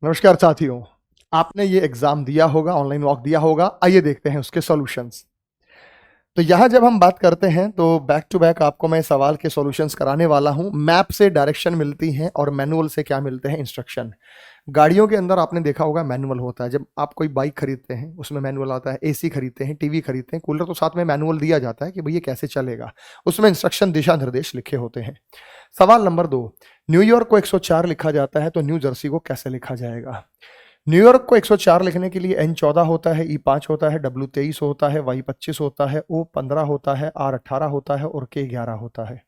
नमस्कार साथियों। आपने ये एग्जाम दिया होगा, ऑनलाइन मॉक दिया होगा। आइए देखते हैं उसके सॉल्यूशंस। तो यहाँ जब हम बात करते हैं तो बैक टू बैक आपको मैं सवाल के सॉल्यूशंस कराने वाला हूँ। मैप से डायरेक्शन मिलती हैं और मैनुअल से क्या मिलते हैं, इंस्ट्रक्शन। गाड़ियों के अंदर आपने देखा होगा मैनुअल होता है। जब आप कोई बाइक खरीदते हैं उसमें मैनुअल आता है, एसी खरीदते हैं, टीवी खरीदते हैं, कूलर, तो साथ में मैनुअल दिया जाता है कि भई ये कैसे चलेगा। उसमें इंस्ट्रक्शन, दिशा निर्देश लिखे होते हैं। सवाल नंबर 2, न्यूयॉर्क को 104 लिखा जाता है तो न्यू जर्सी को कैसे लिखा जाएगा। न्यूयॉर्क को 104 लिखने के लिए N14 होता है, E5 होता है, W23 होता है, Y25 होता है, O15 होता है, R18 होता है और K11 होता है।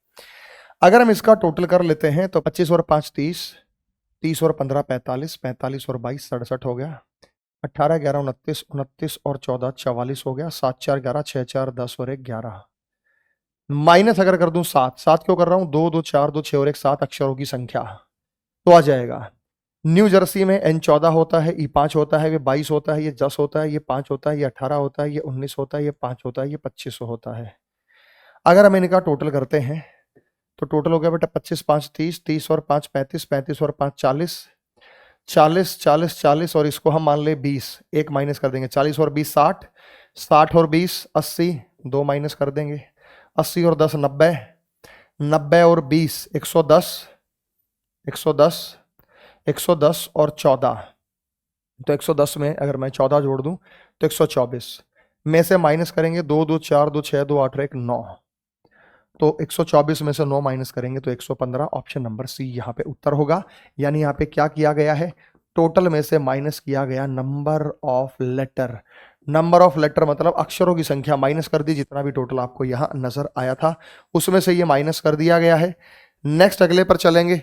अगर हम इसका टोटल कर लेते हैं तो 25 और 5 30, 30 और 15 45, 45 और 22 67 हो गया, 18 11 29, 29 और 14 44 हो गया, 7 4 11, 6 4 10 और 1 11। माइनस अगर कर दूं 7, 7 क्यों कर रहा हूं, 2 2 4 2 6 और 1 7 अक्षरों की संख्या, तो आ जाएगा। न्यू जर्सी में N14 होता है, E5 होता है, ये 22 होता है, ये 10 होता है, ये 5 होता है, ये 18 होता है, ये 19 होता है, ये 5 होता है, ये 25 होता है। अगर हम इनका टोटल करते हैं तो टोटल हो गया बेटा 25 5 30, 30 और 5 35, 35 और 5 40, 40 40 40 और इसको हम मान ले 20, एक माइनस कर देंगे, 40 और 20 60, 60 और 20 80, दो माइनस कर देंगे, 80 और 10 90, 90 और 20 110, 110, 110 और 14, तो 110 में अगर मैं 14 जोड़ दूं तो 124 में से माइनस करेंगे, 2 2 4 2 6 2 8 1 9, तो 124 में से 9 माइनस करेंगे तो 115। ऑप्शन नंबर सी यहाँ पे उत्तर होगा। यानी यहाँ पे क्या किया गया है, टोटल में से माइनस किया गया number of letter. Number of letter मतलब अक्षरों की संख्या माइनस कर दी, जितना भी टोटल आपको यहाँ नजर आया था उसमें से ये माइनस कर दिया गया है। नेक्स्ट अगले पर चलेंगे।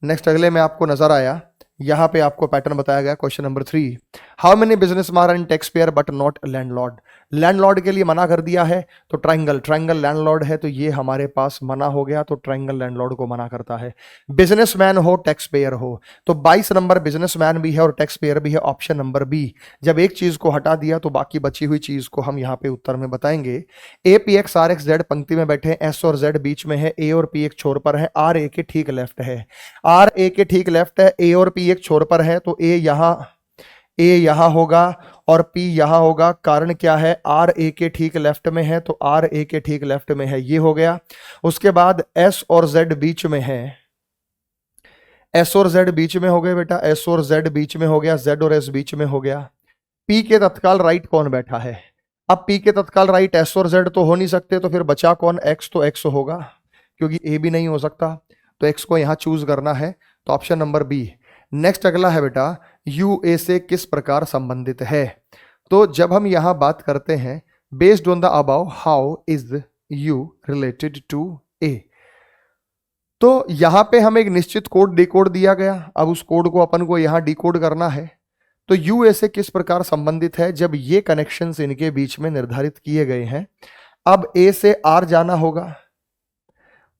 नेक्स्ट अगले में आपको नजर आया, यहाँ पे आपको पैटर्न बताया गया। Question number 3, how many businessman are in tax payer but not landlord. Landlord के लिए मना कर दिया है तो ट्राइंगल, ट्राइंगल लैंडलॉर्ड है तो ये हमारे पास मना हो गया, तो ट्राइंगल लैंडलॉर्ड को मना करता है। बिजनेसमैन हो टैक्स पेयर हो, तो 22 नंबर बिजनेसमैन भी है और टैक्स पेयर भी है, ऑप्शन नंबर बी। जब एक चीज को हटा दिया तो बाकी बची हुई चीज को हम यहाँ पे उत्तर में बताएंगे। A P X R X Z पंक्ति में बैठे, एस और जेड बीच में है, ए और पी एक छोर पर है, आर ए के ठीक लेफ्ट है, आर ए के ठीक लेफ्ट है, ए और पी एक छोर पर है, तो ए यहां होगा और पी यहां होगा। कारण क्या है, आर ए के ठीक लेफ्ट में है तो आर ए के ठीक लेफ्ट में है, ये हो गया। उसके बाद एस और जेड बीच में है, एस और जेड बीच में हो गए बेटा, एस और जेड बीच में हो गया, जेड और एस बीच में हो गया। पी के तत्काल राइट कौन बैठा है, अब पी के तत्काल राइट एस और जेड तो हो नहीं सकते, तो फिर बचा कौन, एक्स, तो एक्स होगा क्योंकि ए भी नहीं हो सकता, तो एक्स को यहां चूज करना है, तो ऑप्शन नंबर बी। नेक्स्ट अगला है बेटा, यू ए से किस प्रकार संबंधित है। तो जब हम यहां बात करते हैं based on the above how is U related to A, तो यहां पे हमें एक निश्चित कोड डिकोड दिया गया, अब उस कोड को अपन को यहां डिकोड करना है। तो यू ए से किस प्रकार संबंधित है, जब ये कनेक्शंस इनके बीच में निर्धारित किए गए हैं। अब ए से आर जाना होगा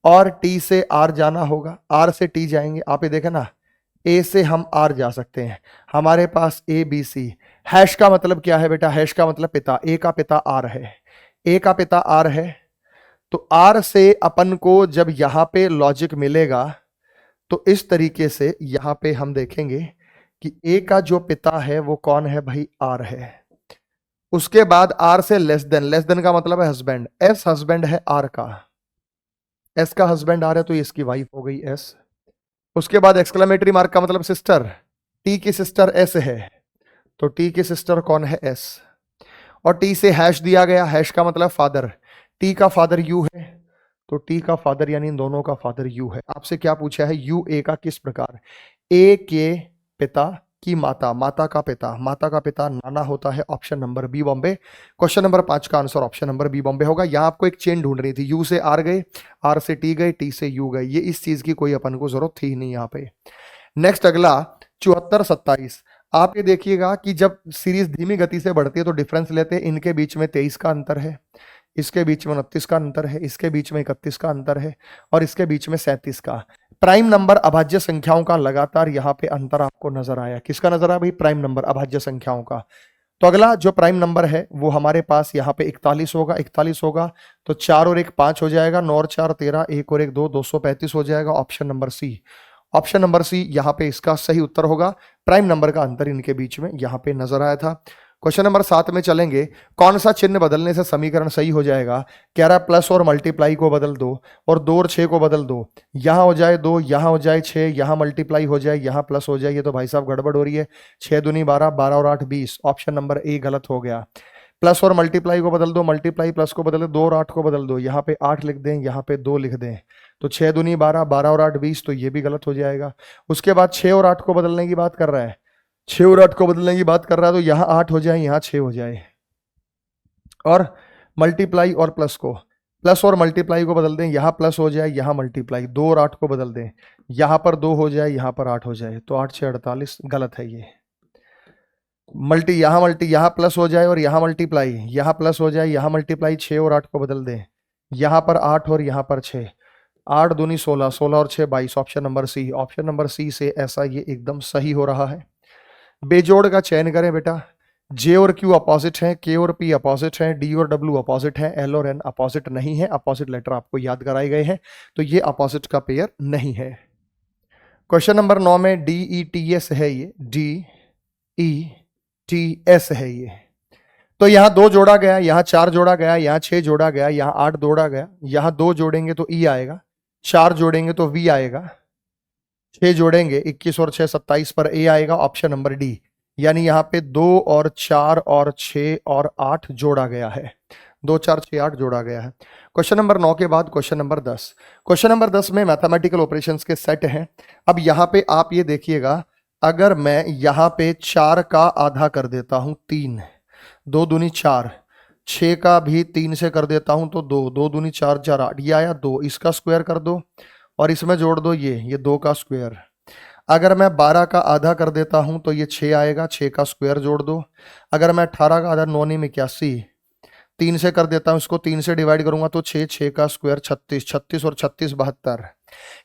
और टी से आर जाना होगा, आर से टी जाएंगे, आप ये देखें ना, ए से हम आर जा सकते हैं, हमारे पास ए बी सी। हैश का मतलब क्या है बेटा, हैश का मतलब पिता, ए का पिता आर है, ए का पिता आर है, तो आर से अपन को जब यहां पे लॉजिक मिलेगा तो इस तरीके से यहां पे हम देखेंगे कि ए का जो पिता है वो कौन है भाई, आर है। उसके बाद आर से लेस देन, लेस देन का मतलब है हस्बैंड, एस हस्बैंड है आर का, एस का हस्बैंड आर है तो ये इसकी वाइफ हो गई एस। उसके बाद एक्सक्लेमेटरी मार्क का मतलब सिस्टर, टी की सिस्टर एस है तो टी की सिस्टर कौन है, एस। और टी से हैश दिया गया, हैश का मतलब फादर, टी का फादर यू है तो टी का फादर यानी इन दोनों का फादर यू है। आपसे क्या पूछा है, यू ए का किस प्रकार, ए के पिता की माता, माता का पिता, माता का पिता नाना होता है, option number B Bombay. Question number 5 का answer option number B Bombay होगा। यहां आपको एक चेन ढूंढनी थी, यू से आर गए, आर से टी गए, टी से यू गए, ये इस चीज की कोई अपन को जरूरत थी नहीं यहाँ पे। नेक्स्ट अगला 74 27, आप ये देखिएगा कि जब सीरीज धीमी गति से बढ़ती है तो डिफरेंस लेते हैं, इनके बीच में 23 का अंतर है, इसके बीच में 29 का अंतर है, इसके बीच में 31 का अंतर है और इसके बीच में 37 का। प्राइम नंबर अभाज्य संख्याओं का लगातार यहाँ पे अंतर आपको नजर आया, किसका नजर आया भाई, प्राइम नंबर अभाज्य संख्याओं का। तो अगला जो प्राइम नंबर है वो हमारे पास यहाँ पे 41 होगा, 41 होगा तो 4 और 1 5 हो जाएगा, 9 और 4 13, 1 और 1 2, 235 हो जाएगा, option number C. Option number C यहाँ पे इसका सही उत्तर होगा। प्राइम नंबर का अंतर इनके बीच में यहाँ पे नजर आया था। क्वेश्चन नंबर 7 में चलेंगे। कौन सा चिन्ह बदलने से समीकरण सही हो जाएगा? कह रहा है प्लस और मल्टीप्लाई को बदल दो और 2 और 6 को बदल दो। यहाँ हो जाए 2, यहाँ हो जाए 6, यहाँ मल्टीप्लाई हो जाए, यहाँ प्लस हो जाए। ये तो भाई साहब गड़बड़ हो रही है। 6 दूनी 12, 12 और 8 20। ऑप्शन नंबर ए गलत हो गया। प्लस और मल्टीप्लाई को बदल दो, मल्टीप्लाई प्लस को बदल दो, 2 और 8 को बदल दो। यहाँ पे 8 लिख दें, यहाँ पे 2 लिख दें। तो 6 दूनी 12, 12 और 8 20, तो ये भी गलत हो जाएगा। उसके बाद 6 और 8 को बदलने की बात कर रहा है, 6 और 8 को बदलने की बात कर रहा है, तो यहाँ 8 हो जाए, यहाँ 6 हो जाए। और मल्टीप्लाई और प्लस को, प्लस और मल्टीप्लाई को बदल दें, यहाँ प्लस हो जाए, यहाँ मल्टीप्लाई। 2 और 8 को बदल दें, यहाँ पर 2 हो जाए, यहाँ पर 8 हो जाए। तो 8 6 48, गलत है ये। मल्टी यहाँ प्लस हो जाए और यहाँ मल्टीप्लाई, यहाँ प्लस हो जाए, यहाँ मल्टीप्लाई। 6 और 8 को बदल दें, यहाँ पर 8 और यहाँ पर 6। 8 दूनी 16, 16 और 6 22। Option number C, option number C से ऐसा ये एकदम सही हो रहा है। बेजोड़ का चयन करें बेटा। जे और क्यू अपोजिट हैं, के और पी अपोजिट हैं, डी और डब्ल्यू अपोजिट हैं, एल और एन अपोजिट नहीं है। अपोजिट लेटर आपको याद कराए गए हैं, तो ये अपोजिट का पेयर नहीं है। क्वेश्चन नंबर 9 में डी ई टी एस है, ये डी ई टी एस है ये। तो यहां 2 जोड़ा गया, यहां 4 जोड़ा गया, यहां 6 जोड़ा गया, यहां 8 जोड़ा गया। यहां 2 जोड़ेंगे तो ई आएगा, 4 जोड़ेंगे तो वी आएगा, 6 जोड़ेंगे 21 और 6 27 पर ए आएगा। ऑप्शन नंबर डी, यानी यहाँ पे 2 और 4 और 6 और 8 जोड़ा गया है। 2 4 6 8 जोड़ा गया है। क्वेश्चन नंबर 9 के बाद क्वेश्चन नंबर 10। क्वेश्चन नंबर 10 में मैथमेटिकल ऑपरेशंस के सेट हैं। अब यहाँ पे आप ये देखिएगा, अगर मैं यहाँ पे 4 का आधा कर देता हूँ 3, 2 दूनी 4, 6 का भी 3 से कर देता हूँ तो 2, 2 दूनी 4 4 8, ये आया 2। इसका स्क्वायर कर दो और इसमें जोड़ दो ये 2 का स्क्वायर। अगर मैं 12 का आधा कर देता हूं तो ये 6 आएगा, 6 का स्क्वायर जोड़ दो। अगर मैं 18 का आधा 9 में 81, 3 से कर देता हूं, इसको 3 से डिवाइड करूंगा तो 6, 6 का स्क्वायर 36, 36 और 36 72।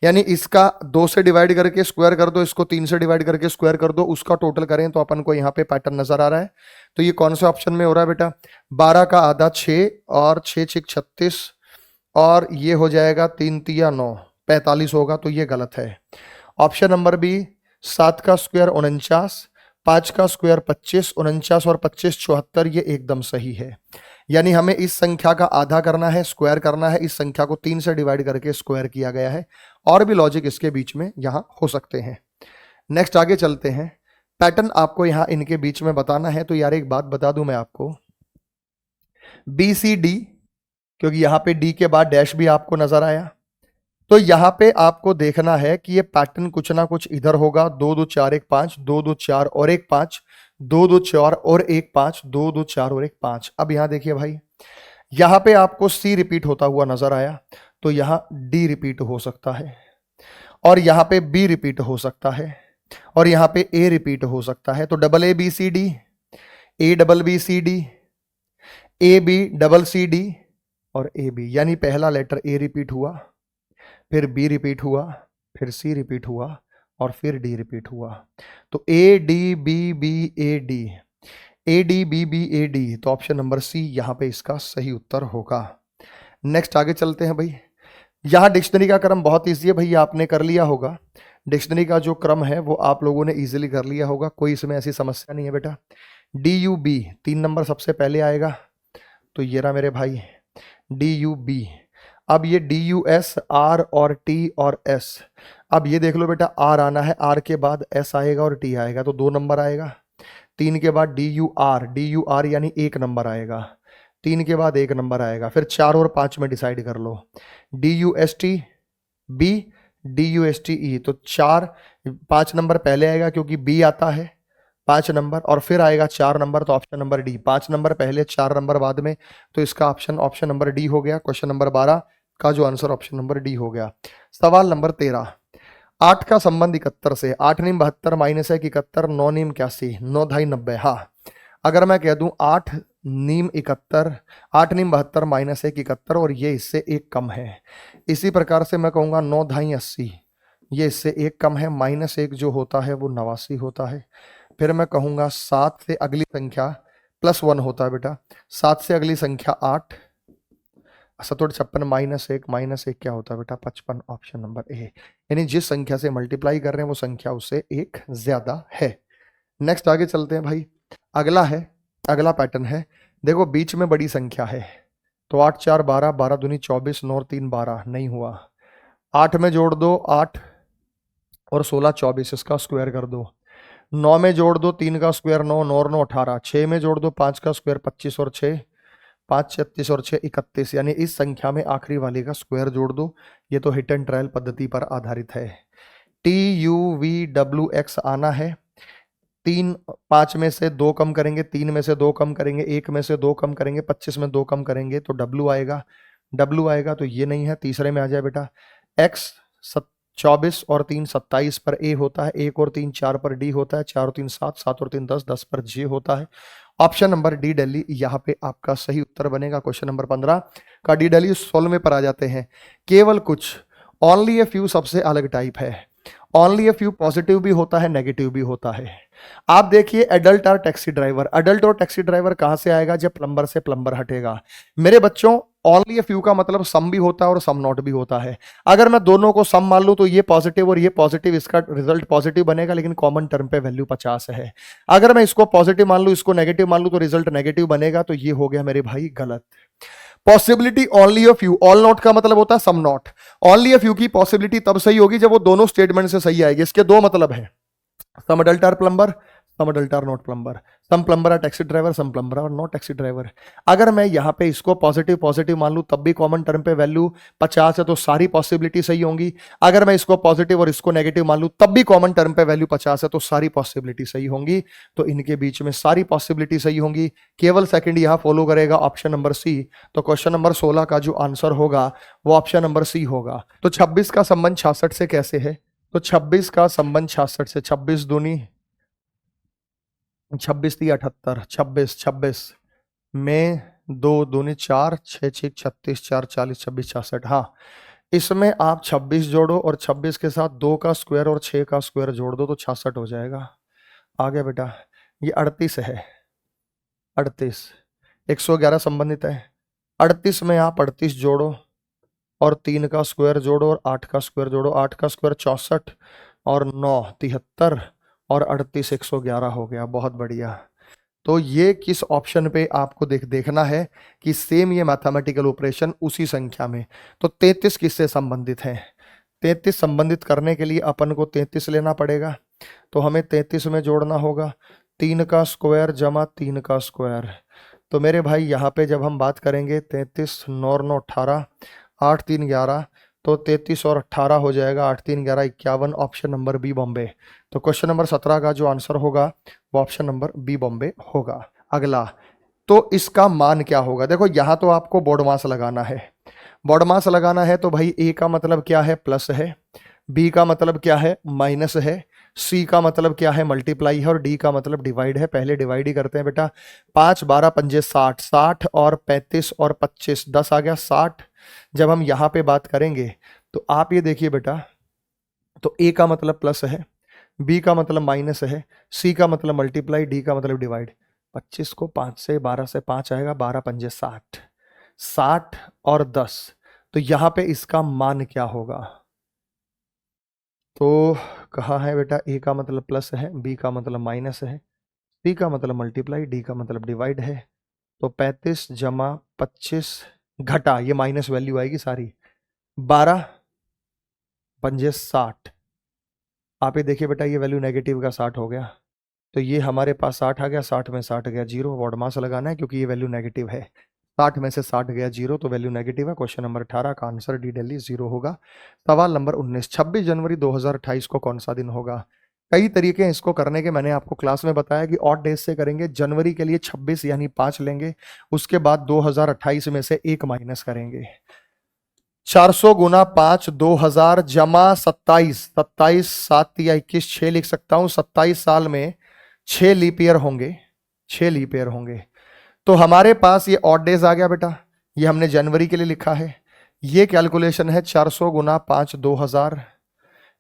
यानी इसका 2 से डिवाइड करके स्क्वायर कर दो, इसको 3 से डिवाइड करके स्क्वायर कर दो, उसका टोटल करें तो अपन को यहाँ पे पैटर्न नजर आ रहा है। तो ये कौन से ऑप्शन में हो रहा है बेटा? 12 का आधा 6 और 6 6 36 और ये हो जाएगा 3 3 9 45 होगा, तो ये गलत है। ऑप्शन नंबर बी 7 का स्क्वायर 49, 5 का स्क्वायर 25, 49 और 25 74, ये एकदम सही है। यानी हमें इस संख्या का आधा करना है, स्क्वायर करना है। इस संख्या को 3 से डिवाइड करके स्क्वायर किया गया है। और भी लॉजिक इसके बीच में यहां हो सकते हैं। नेक्स्ट आगे चलते हैं। पैटर्न आपको यहां इनके बीच में बताना है। तो यार एक बात बता दूं मैं आपको, बी सी डी, क्योंकि यहां पे डी के बाद डैश भी आपको नजर आया, तो यहां पे आपको देखना है कि ये पैटर्न कुछ ना कुछ इधर होगा। 2 2 4 1 5, 2 2 4 और 1 5, 2 2 4 और 1 5, 2 2 4 और 1 5। अब यहां देखिए भाई, यहां पे आपको सी रिपीट होता हुआ नजर आया, तो यहां डी रिपीट हो सकता है, और यहां पे बी रिपीट हो सकता है, और यहां पे ए रिपीट हो सकता है। तो double A B C D, A double B C D, A B double C D और ए बी, यानी पहला लेटर ए रिपीट हुआ, फिर बी रिपीट हुआ, फिर सी रिपीट हुआ और फिर डी रिपीट हुआ। तो A D B B A D, A D B B A D, तो ऑप्शन नंबर सी यहां पे इसका सही उत्तर होगा। नेक्स्ट आगे चलते हैं भाई। यहां डिक्शनरी का क्रम बहुत ईजी है भैया, आपने कर लिया होगा। डिक्शनरी का जो क्रम है वो आप लोगों ने इजीली कर लिया होगा, कोई इसमें ऐसी समस्या नहीं है बेटा। डी यू बी 3 नंबर सबसे पहले आएगा, तो ये रहा मेरे भाई डी यू बी। अब ये डी यू एस, आर और टी और एस। अब ये देख लो बेटा, आर आना है, आर के बाद एस आएगा और टी आएगा, तो 2 नंबर आएगा। 3 के बाद डी यू आर यानी 1 नंबर आएगा। 3 के बाद 1 नंबर आएगा। फिर 4 और 5 में डिसाइड कर लो, D U S T B, D U S T E. तो 5 नंबर पहले आएगा क्योंकि बी आता है 5 नंबर, और फिर आएगा 4 नंबर, तो ऑप्शन नंबर डी। 5 नंबर पहले, 4 नंबर बाद में, तो इसका ऑप्शन नंबर डी हो गया। क्वेश्चन नंबर 12 का जो आंसर ऑप्शन नंबर डी हो गया। सवाल नंबर 13, 8 का संबंध 71 से। 8 नीम 72 माइनस 1 71, 9 नीम 81, 9 ढाई 90। हाँ, अगर मैं कह दूं 8 नीम 71, 8 नीम 72 माइनस 1 71 और ये इससे 1 कम है। इसी प्रकार से मैं कहूंगा 9 ढाई 80, ये इससे 1 कम है, माइनस 1 जो होता है वो 89 होता है। फिर मैं कहूंगा 7 से अगली संख्या +1 होता है बेटा, 7 से अगली संख्या 8, 57 -1 क्या होता है बेटा 55, ऑप्शन नंबर ए। यानी जिस संख्या से मल्टीप्लाई कर रहे हैं वो संख्या उससे एक ज्यादा है। नेक्स्ट आगे चलते हैं भाई। अगला पैटर्न है, देखो बीच में बड़ी संख्या है तो 8 4 12, 12 दूनी 24, 9 3 12, नहीं हुआ। 8 में जोड़ दो 8 और 16 24, इसका स्क्वायर कर दो। 9 में जोड़ दो 3 का स्क्वायर 9, 9 और 9 18। 6 में जोड़ दो 5 का स्क्वायर 25 और 6 5 36 और 6 31, यानी इस संख्या में आखिरी वाले का स्क्वायर जोड़ दो। ये तो हिट एंड ट्रायल पद्धति पर आधारित है। TUVWX आना है। 5 में से 2 कम करेंगे, 3 में से 2 कम करेंगे, 1 में से 2 कम करेंगे, 25 में 2 कम करेंगे तो W आएगा तो ये नहीं है। तीसरे में आ जाए बेटा X 24 और 3 27 पर A होता है, 1 और 3 4 पर D होता है, 4 और 3 7, 7 और 3 10, 10 पर J होता है। ऑप्शन नंबर डी दिल्ली यहाँ पे आपका सही उत्तर बनेगा। क्वेश्चन नंबर 15 का डी दिल्ली 16 में पर आ जाते हैं। केवल कुछ, ओनली ए फ्यू सबसे अलग टाइप है। ओनली ए फ्यू पॉजिटिव भी होता है, नेगेटिव भी होता है। आप देखिए एडल्ट और टैक्सी ड्राइवर, अडल्ट और टैक्सी ड्राइवर कहां से आएगा, जब प्लम्बर से प्लम्बर हटेगा। मेरे बच्चों ओनली ए फ्यू का मतलब सम भी होता है और सम नॉट भी होता है। अगर मैं दोनों को सम मान लूं तो ये पॉजिटिव और ये पॉजिटिव, इसका रिजल्ट पॉजिटिव बनेगा, लेकिन कॉमन टर्म पे वैल्यू 50 है। अगर मैं इसको पॉजिटिव मान लूं इसको नेगेटिव मान लूं तो रिजल्ट नेगेटिव बनेगा, तो ये हो गया मेरे भाई गलत। Possibility only of U, all not का मतलब होता है some not. Only of U की पॉसिबिलिटी तब सही होगी जब वो दोनों स्टेटमेंट से सही आएगी। इसके दो मतलब है, some adult are plumber, some adult are not plumber, some plumber are taxi driver, some plumber are not taxi driver. अगर मैं यहाँ पे इसको पॉजिटिव मान लूं तब भी कॉमन टर्म पे वैल्यू 50 है, तो सारी पॉसिबिलिटी सही होंगी। अगर मैं इसको पॉजिटिव और इसको नेगेटिव मान लूं तब भी कॉमन टर्म पे वैल्यू 50 है, तो सारी पॉसिबिलिटी सही होंगी। तो इनके बीच में सारी पॉसिबिलिटी सही होंगी, केवल सेकंड यहां फॉलो करेगा ऑप्शन नंबर सी। तो क्वेश्चन नंबर 16 का जो आंसर होगा वो ऑप्शन नंबर सी होगा। तो 26 का संबंध 66 से कैसे है, तो 26 का संबंध 66 से, 26 दूनी 26 × 78, 26 में 2 दूनी 4, 6 6 36, 4 40, 26 66। हाँ, इसमें आप 26 जोड़ो और 26 के साथ 2 का स्क्वायर और 6 का स्क्वायर जोड़ दो तो 66 हो जाएगा। आ गया बेटा, ये 38 है। 38 111 संबंधित है। 38 में आप 38 जोड़ो और 3 का स्क्वायर जोड़ो और 8 का स्क्वायर जोड़ो। 8 का स्क्वायर 64 और 9 73 और 38 111 हो गया। बहुत बढ़िया। तो ये किस ऑप्शन पे आपको देखना है कि सेम ये मैथमेटिकल ऑपरेशन उसी संख्या में। तो 33 किससे संबंधित है, 33 संबंधित करने के लिए अपन को 33 लेना पड़ेगा। तो हमें 33 में जोड़ना होगा 3 का स्क्वायर जमा 3 का स्क्वायर। तो मेरे भाई यहाँ पे जब हम बात करेंगे 33 9 9 18, 8 3 11, तो 33 और 18 हो जाएगा, 8 3 11 51, ऑप्शन नंबर बी बॉम्बे। तो क्वेश्चन नंबर 17 का जो आंसर होगा वो ऑप्शन नंबर बी बॉम्बे होगा। अगला, तो इसका मान क्या होगा। देखो यहाँ तो आपको बोर्ड मास लगाना है। बोर्ड मास लगाना है तो भाई ए का मतलब क्या है, प्लस है, बी का मतलब क्या है, माइनस है, सी का मतलब क्या है, मल्टीप्लाई है, और डी का मतलब डिवाइड है। पहले डिवाइड ही करते हैं बेटा। 5 12 पंजे 60, 60 और 35 और 25 10 आ गया 60। जब हम यहाँ पे बात करेंगे तो आप ये देखिए बेटा, तो ए का मतलब प्लस है, बी का मतलब माइनस है, सी का मतलब मल्टीप्लाई, डी का मतलब डिवाइड। 25 को 5 से 12 से 5 आएगा, 12 पंजे 60, 60 और 10। तो यहाँ पे इसका मान क्या होगा, तो कहा है बेटा ए का मतलब प्लस है, बी का मतलब माइनस है, सी का मतलब मल्टीप्लाई, डी का मतलब डिवाइड है। तो 35 जमा 25 घटा, ये माइनस वैल्यू आएगी सारी, 12 पंजे 60। आप ये देखिए बेटा, ये वैल्यू नेगेटिव का 60 हो गया, तो ये हमारे पास 60 आ गया, 60 में 60 गया 0, वॉर्ड मास लगाना है क्योंकि ये वैल्यू नेगेटिव है। 60 में से 60 गया 0, तो वैल्यू नेगेटिव है। क्वेश्चन नंबर 18 का आंसर डी दिल्ली 0 होगा। सवाल नंबर 19, 26 जनवरी 2028 को कौन सा दिन होगा। कई तरीके हैं इसको करने के, मैंने आपको क्लास में बताया कि ऑड डेज से करेंगे। जनवरी के लिए 26 यानी 5 लेंगे, उसके बाद 2028 में से 1 माइनस करेंगे। 400 गुना 5 2000 जमा 27, 27 7 या 21 6 लिख सकता हूं। 27 साल में 6 लीप ईयर होंगे, 6 लीप ईयर होंगे। तो हमारे पास ये ऑड डेज आ गया बेटा, ये हमने जनवरी के लिए लिखा है। ये कैलकुलेशन है 400 गुना 5 2000,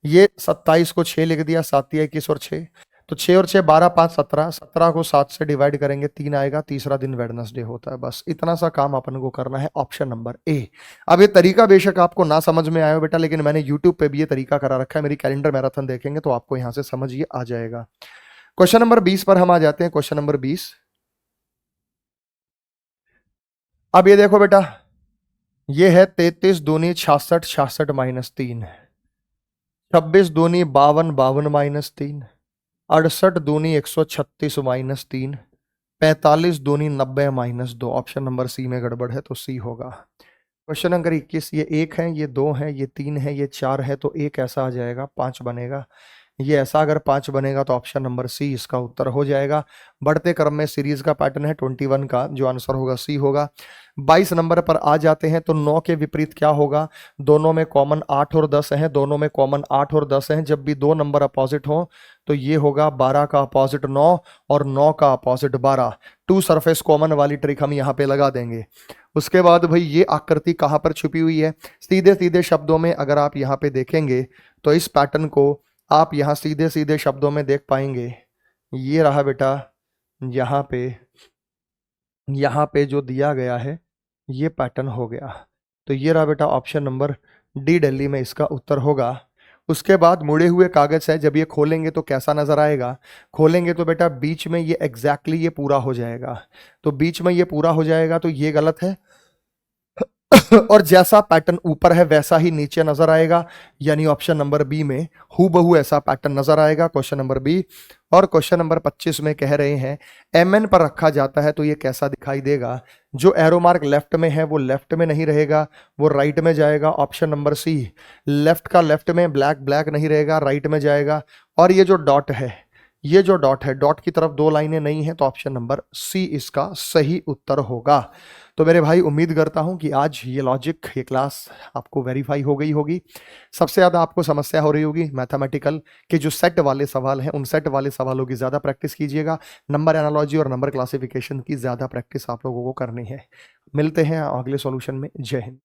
ये 27 को 6 लिख दिया, 7 या 21 और 6। तो 6 और 6 12, 5 17, 17 को 7 से डिवाइड करेंगे 3 आएगा, तीसरा दिन वेडनेसडे होता है। बस इतना सा काम अपन को करना है, ऑप्शन नंबर ए। अब ये तरीका बेशक आपको ना समझ में आया हो बेटा, लेकिन मैंने यूट्यूब पे भी ये तरीका करा रखा है, मेरी कैलेंडर मैराथन देखेंगे तो आपको यहाँ से समझ ये आ जाएगा। क्वेश्चन नंबर 20 पर हम आ जाते हैं। क्वेश्चन नंबर 20, अब ये देखो बेटा, ये है 33 दूनी 66, 66 माइनस 3, 26 दूनी 52, 52 माइनस 3, 68 दूनी 136 माइनस 3, 45 दूनी 90 माइनस 2। ऑप्शन नंबर सी में गड़बड़ है तो सी होगा। क्वेश्चन नंबर 21, ये 1 है, ये 2 है, ये 3 है, ये 4 है, तो 1 ऐसा आ जाएगा, 5 बनेगा। ये ऐसा अगर 5 बनेगा तो ऑप्शन नंबर सी इसका उत्तर हो जाएगा। बढ़ते क्रम में सीरीज का पैटर्न है 21 का, जो आंसर होगा सी होगा। 22 नंबर पर आ जाते हैं, तो 9 के विपरीत क्या होगा? दोनों में कॉमन 8 और 10 है, दोनों में कॉमन 8 और 10 है। जब भी दो नंबर अपोजिट हो तो ये होगा 12 का अपोजिट 9 और 9 का अपोजिट 12। टू सरफेस कॉमन वाली ट्रिक हम यहाँ पे लगा देंगे। उसके बाद भाई ये आकृति कहाँ पर छुपी हुई है? सीधे सीधे शब्दों में अगर आप यहाँ पे देखेंगे तो इस पैटर्न को आप यहाँ सीधे सीधे शब्दों में देख पाएंगे। ये रहा बेटा, यहाँ पे जो दिया गया है ये पैटर्न हो गया। तो ये रहा बेटा ऑप्शन नंबर डी, दिल्ली में इसका उत्तर होगा। उसके बाद मुड़े हुए कागज है, जब ये खोलेंगे तो कैसा नजर आएगा? खोलेंगे तो बेटा बीच में ये एग्जैक्टली ये पूरा हो जाएगा, तो बीच में ये पूरा हो जाएगा, तो ये गलत है। और जैसा पैटर्न ऊपर है वैसा ही नीचे नजर आएगा, यानी ऑप्शन नंबर बी में हूबहू ऐसा पैटर्न नजर आएगा, क्वेश्चन नंबर बी। और क्वेश्चन नंबर 25 में कह रहे हैं एमएन पर रखा जाता है तो ये कैसा दिखाई देगा? जो एरो मार्क लेफ्ट में है वो लेफ्ट में नहीं रहेगा, वो राइट में जाएगा, ऑप्शन नंबर सी। लेफ्ट का लेफ्ट में, ब्लैक ब्लैक नहीं रहेगा, राइट में जाएगा। और ये जो डॉट है, ये जो डॉट है, डॉट की तरफ दो लाइनें नहीं है, तो ऑप्शन नंबर सी इसका सही उत्तर होगा। तो मेरे भाई उम्मीद करता हूं कि आज ये लॉजिक, ये क्लास आपको वेरीफाई हो गई होगी। सबसे ज़्यादा आपको समस्या हो रही होगी मैथमेटिकल के जो सेट वाले सवाल हैं, उन सेट वाले सवालों की ज़्यादा प्रैक्टिस कीजिएगा। नंबर एनालॉजी और नंबर क्लासिफिकेशन की ज़्यादा प्रैक्टिस आप लोगों को करनी है। मिलते हैं अगले सॉल्यूशन में। जय हिंद।